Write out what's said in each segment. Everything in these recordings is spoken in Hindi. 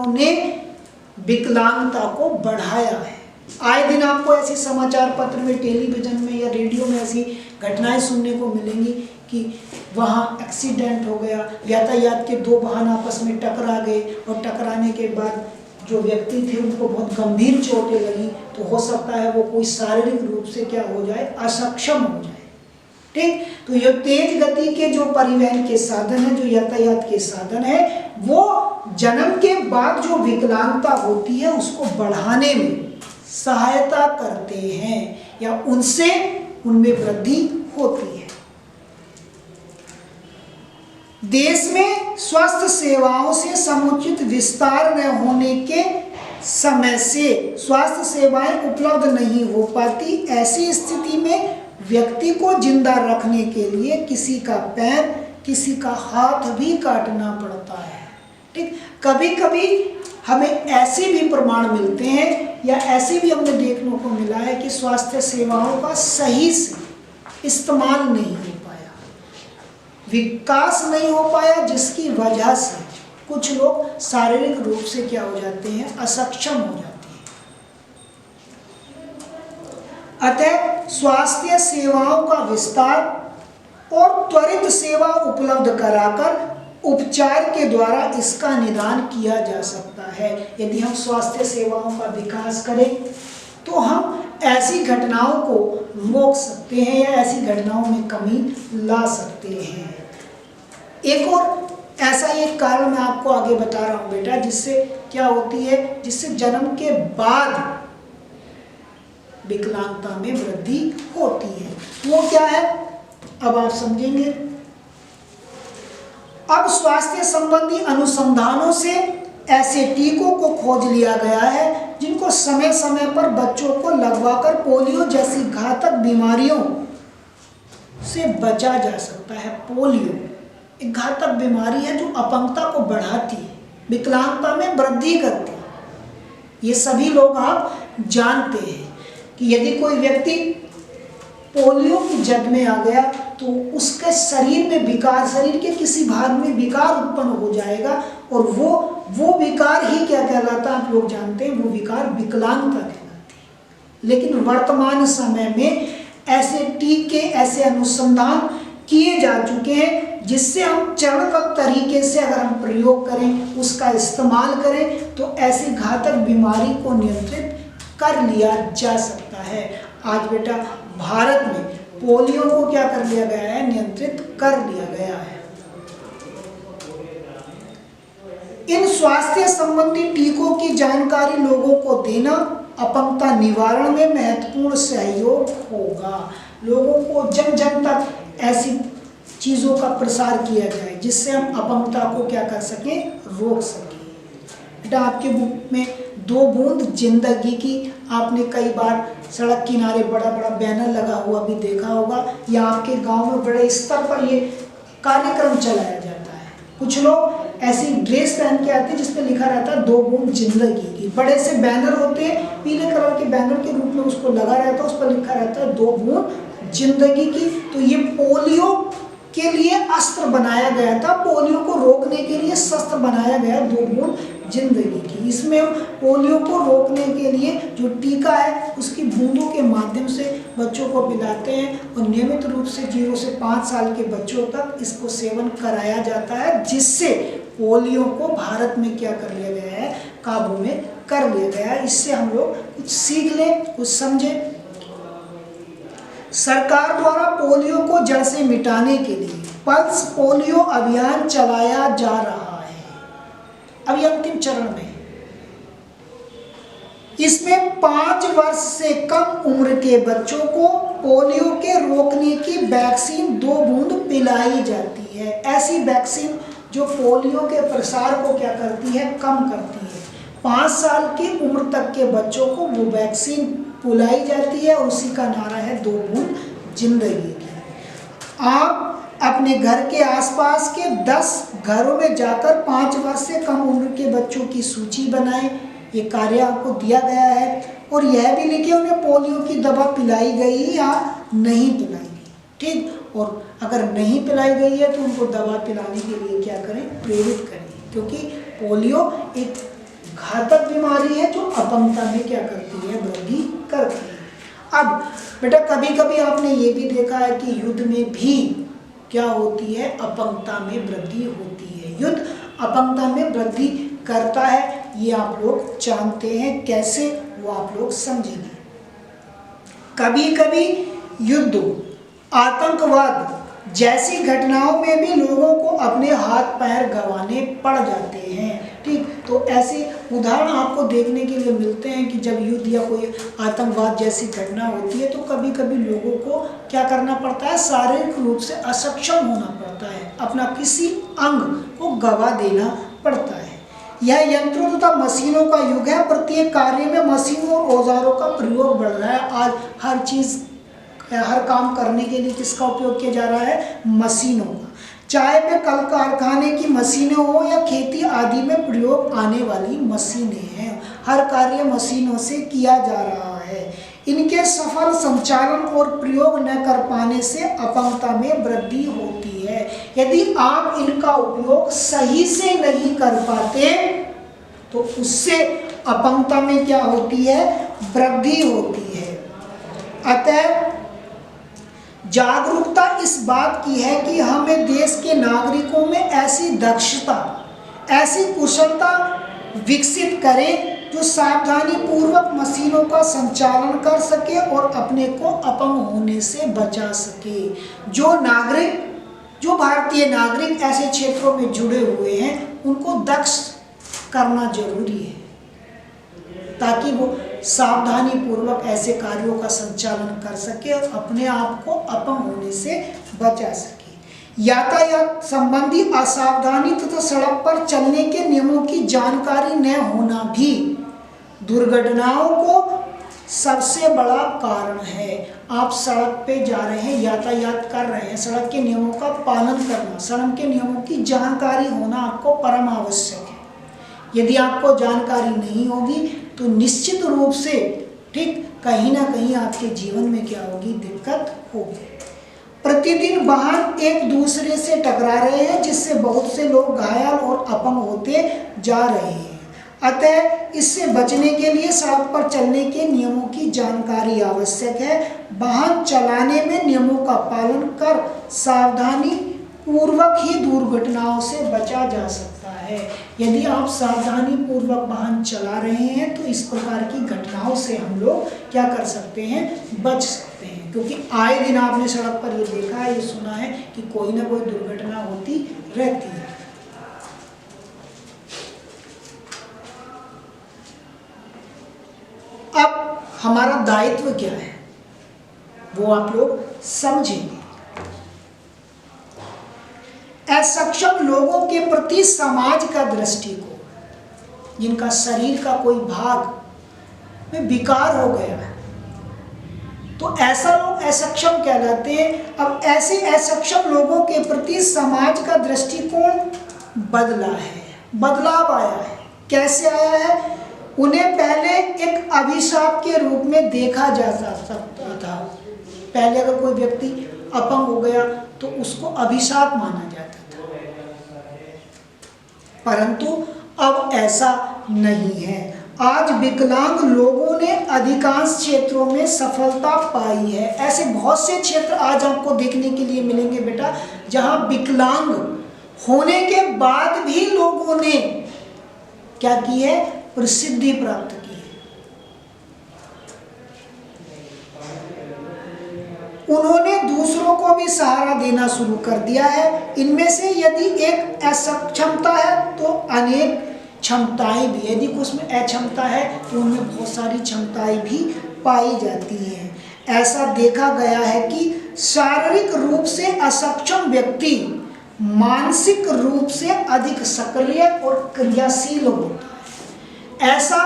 घटनाओं ने विकलांगता को बढ़ाया है। आए दिन आपको ऐसे समाचार पत्र में, टेलीविज़न में या रेडियो में ऐसी घटनाएं सुनने को मिलेंगी कि वहाँ एक्सीडेंट हो गया, यातायात के दो वाहन आपस में टकरा गए और टकराने के बाद जो व्यक्ति थे उनको बहुत गंभीर चोटें लगी, तो हो सकता है वो कोई शारीरिक रूप से क्या हो जाए, असक्षम हो जाए। ठीक, तो ये तेज गति के जो परिवहन के साधन है, जो यातायात के साधन है, वो जन्म के बाद जो विकलांगता होती है उसको बढ़ाने में सहायता करते हैं या उनसे उनमें वृद्धि होती है। देश में स्वास्थ्य सेवाओं से समुचित विस्तार न होने के समय से स्वास्थ्य सेवाएं उपलब्ध नहीं हो पाती। ऐसी स्थिति में व्यक्ति को जिंदा रखने के लिए किसी का पैर, किसी का हाथ भी काटना पड़ता है। ठीक, कभी कभी हमें ऐसे भी प्रमाण मिलते हैं या ऐसे भी हमने देखने को मिला है कि स्वास्थ्य सेवाओं का सही से इस्तेमाल नहीं हो पाया, विकास नहीं हो पाया, जिसकी वजह से कुछ लोग शारीरिक रूप से क्या हो जाते हैं, असक्षम हो जाते हैं। अतः स्वास्थ्य सेवाओं का विस्तार और त्वरित सेवा उपलब्ध कराकर उपचार के द्वारा इसका निदान किया जा सकता है। यदि हम स्वास्थ्य सेवाओं का विकास करें तो हम ऐसी घटनाओं को रोक सकते हैं या ऐसी घटनाओं में कमी ला सकते हैं। एक और ऐसा एक कारण मैं आपको आगे बता रहा हूँ बेटा, जिससे क्या होती है, जिससे जन्म के बाद विकलांगता में वृद्धि होती है। वो क्या है, अब आप समझेंगे। अब स्वास्थ्य संबंधी अनुसंधानों से ऐसे टीकों को खोज लिया गया है जिनको समय समय पर बच्चों को लगवाकर पोलियो जैसी घातक बीमारियों से बचा जा सकता है। पोलियो एक घातक बीमारी है जो अपंगता को बढ़ाती है, विकलांगता में वृद्धि करती है। ये सभी लोग आप जानते हैं कि यदि कोई व्यक्ति पोलियो की जद में आ गया तो उसके शरीर में विकार, शरीर के किसी भाग में विकार उत्पन्न हो जाएगा और वो विकार ही क्या कहलाता है, आप लोग जानते हैं, वो विकार विकलांगता कहलाती है। लेकिन वर्तमान समय में ऐसे टीके, ऐसे अनुसंधान किए जा चुके हैं जिससे हम चरणबद्ध तरीके से अगर हम प्रयोग करें, उसका इस्तेमाल करें तो ऐसी घातक बीमारी को नियंत्रित कर लिया जा सकता है। आज बेटा भारत में पोलियो को क्या कर लिया गया है, नियंत्रित कर लिया गया है। इन स्वास्थ्य संबंधी टीकों की जानकारी लोगों को देना अपंगता निवारण में महत्वपूर्ण सहयोग होगा। लोगों को जन जन तक ऐसी चीज़ों का प्रसार किया जाए जिससे हम अपंगता को क्या कर सकें, रोक सकें। बेटा आपके बुक में 2 बूंद जिंदगी की आपने कई बार सड़क किनारे बड़ा बड़ा बैनर लगा हुआ भी देखा होगा, या आपके गांव में बड़े स्तर पर ये कार्यक्रम चलाया जाता है। कुछ लोग ऐसी ड्रेस पहन के आते हैं जिस पे लिखा रहता है 2 बूंद जिंदगी की। बड़े से बैनर होते हैं, पीले कलर के बैनर के रूप में उसको लगा रहता है, उस पर लिखा रहता है 2 बूंद जिंदगी की। तो ये पोलियो के लिए अस्त्र बनाया गया था, पोलियो को रोकने के लिए शस्त्र बनाया गया 2 बूंद जिंदगी की। इसमें हम पोलियो को रोकने के लिए जो टीका है उसकी बूंदों के माध्यम से बच्चों को पिलाते हैं और नियमित रूप से 0 से 5 साल के बच्चों तक इसको सेवन कराया जाता है, जिससे पोलियो को भारत में क्या कर लिया गया है, काबू में कर लिया गया है। इससे हम लोग कुछ सीख लें, कुछ समझें। सरकार द्वारा पोलियो को जड़ से मिटाने के लिए पल्स पोलियो अभियान चलाया जा रहा है, अभी अंतिम चरण में। इसमें 5 वर्ष से कम उम्र के बच्चों को पोलियो के रोकने की वैक्सीन 2 बूंद पिलाई जाती है। ऐसी वैक्सीन जो पोलियो के प्रसार को क्या करती है, कम करती है। 5 साल की उम्र तक के बच्चों को वो वैक्सीन पिलाई जाती है और उसी का नारा है 2 बूंद जिंदगी की। आप अपने घर के आसपास के 10 घरों में जाकर 5 वर्ष से कम उम्र के बच्चों की सूची बनाएं। ये कार्य आपको दिया गया है और यह भी लिखे उन्हें पोलियो की दवा पिलाई गई या नहीं पिलाई गई। ठीक, और अगर नहीं पिलाई गई है तो उनको दवा पिलाने के लिए क्या करें, प्रेरित करें, क्योंकि पोलियो एक घातक बीमारी है जो अपंगता में क्या करती है, वृद्धि करती है। अब बेटा कभी कभी आपने ये भी देखा है कि युद्ध में भी क्या होती है, अपंगता में वृद्धि होती है। युद्ध अपंगता में वृद्धि करता है, ये आप लोग जानते हैं, कैसे वो आप लोग समझेंगे। कभी कभी युद्ध, आतंकवाद जैसी घटनाओं में भी लोगों को अपने हाथ पैर गंवाने पड़ जाते हैं। ठीक, तो ऐसे उदाहरण आपको देखने के लिए मिलते हैं कि जब युद्ध या कोई आतंकवाद जैसी घटना होती है तो कभी कभी लोगों को क्या करना पड़ता है, शारीरिक रूप से असक्षम होना पड़ता है, अपना किसी अंग को गंवा देना पड़ता है। यह यंत्रों तथा मशीनों का युग है। प्रत्येक कार्य में मशीनों और औजारों का प्रयोग बढ़ रहा है। आज हर चीज, हर काम करने के लिए किसका उपयोग किया जा रहा है, मशीनों का। चाहे वे कल कारखाने की मशीनें हो या खेती आदि में प्रयोग आने वाली मशीनें हैं, हर कार्य मशीनों से किया जा रहा है। इनके सफल संचालन और प्रयोग न कर पाने से अपंगता में वृद्धि होती है। यदि आप इनका उपयोग सही से नहीं कर पाते तो उससे अपंगता में क्या होती है, वृद्धि होती है। अतः जागरूकता इस बात की है कि हमें देश के नागरिकों में ऐसी दक्षता, ऐसी कुशलता विकसित करें जो सावधानी पूर्वक मशीनों का संचालन कर सके और अपने को अपंग होने से बचा सके। जो भारतीय नागरिक ऐसे क्षेत्रों में जुड़े हुए हैं उनको दक्ष करना जरूरी है ताकि वो सावधानी पूर्वक ऐसे कार्यों का संचालन कर सके और अपने आप को अपंग होने से बचा सके। यातायात संबंधी असावधानी तथा सड़क पर चलने के नियमों की जानकारी न होना भी दुर्घटनाओं को सबसे बड़ा कारण है। आप सड़क पे जा रहे हैं, यातायात कर रहे हैं, सड़क के नियमों का पालन करना, सड़क के नियमों की जानकारी होना आपको परम आवश्यक है। यदि आपको जानकारी नहीं होगी तो निश्चित रूप से ठीक कहीं ना कहीं आपके जीवन में क्या होगी, दिक्कत होगी। प्रतिदिन वाहन एक दूसरे से टकरा रहे हैं जिससे बहुत से लोग घायल और अपंग होते जा रहे हैं। अतः इससे बचने के लिए सड़क पर चलने के नियमों की जानकारी आवश्यक है। वाहन चलाने में नियमों का पालन कर सावधानी पूर्वक ही दुर्घटनाओं से बचा जा सकता है। यदि आप सावधानी पूर्वक वाहन चला रहे हैं तो इस प्रकार की घटनाओं से हम लोग क्या कर सकते हैं, बच सकते हैं। क्योंकि आए दिन आपने सड़क पर ये देखा है, ये सुना है कि कोई ना कोई दुर्घटना होती रहती है। अब हमारा दायित्व क्या है वो आप लोग समझेंगे। असक्षम लोगों के प्रति समाज का दृष्टिकोण, जिनका शरीर का कोई भाग में विकार हो गया है तो ऐसा लोग असक्षम कहलाते हैं। अब ऐसे असक्षम लोगों के प्रति समाज का दृष्टिकोण बदला है, बदलाव आया है। कैसे आया है? उन्हें पहले एक अभिशाप के रूप में देखा जा सकता था। पहले अगर कोई व्यक्ति अपंग हो गया तो उसको अभिशाप माना जाता था, परंतु अब ऐसा नहीं है। आज विकलांग लोगों ने अधिकांश क्षेत्रों में सफलता पाई है। ऐसे बहुत से क्षेत्र आज आपको देखने के लिए मिलेंगे बेटा, जहां विकलांग होने के बाद भी लोगों ने क्या की है, प्रसिद्धि प्राप्त की है। उन्होंने दूसरों को भी सहारा देना शुरू कर दिया है। इनमें से यदि एक असक्षमता है तो अनेक क्षमताएं भी, यदि उसमें अक्षमता है तो उनमें बहुत सारी क्षमताएं भी पाई जाती हैं। ऐसा देखा गया है कि शारीरिक रूप से असक्षम व्यक्ति मानसिक रूप से अधिक सक्रिय और क्रियाशील होता है। ऐसा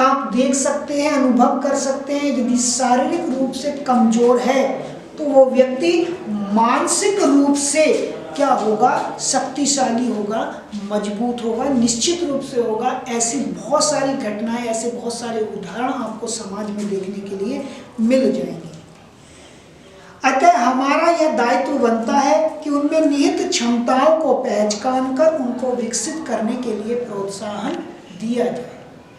आप देख सकते हैं, अनुभव कर सकते हैं। यदि शारीरिक रूप से कमजोर है तो वो व्यक्ति मानसिक रूप से क्या होगा, शक्तिशाली होगा, मजबूत होगा, निश्चित रूप से होगा। ऐसी बहुत सारी घटनाएं, ऐसे बहुत सारे उदाहरण आपको समाज में देखने के लिए मिल जाएंगे। अतः हमारा यह दायित्व बनता है कि उनमें निहित क्षमताओं को पहचान कर उनको विकसित करने के लिए प्रोत्साहन दिया जाए।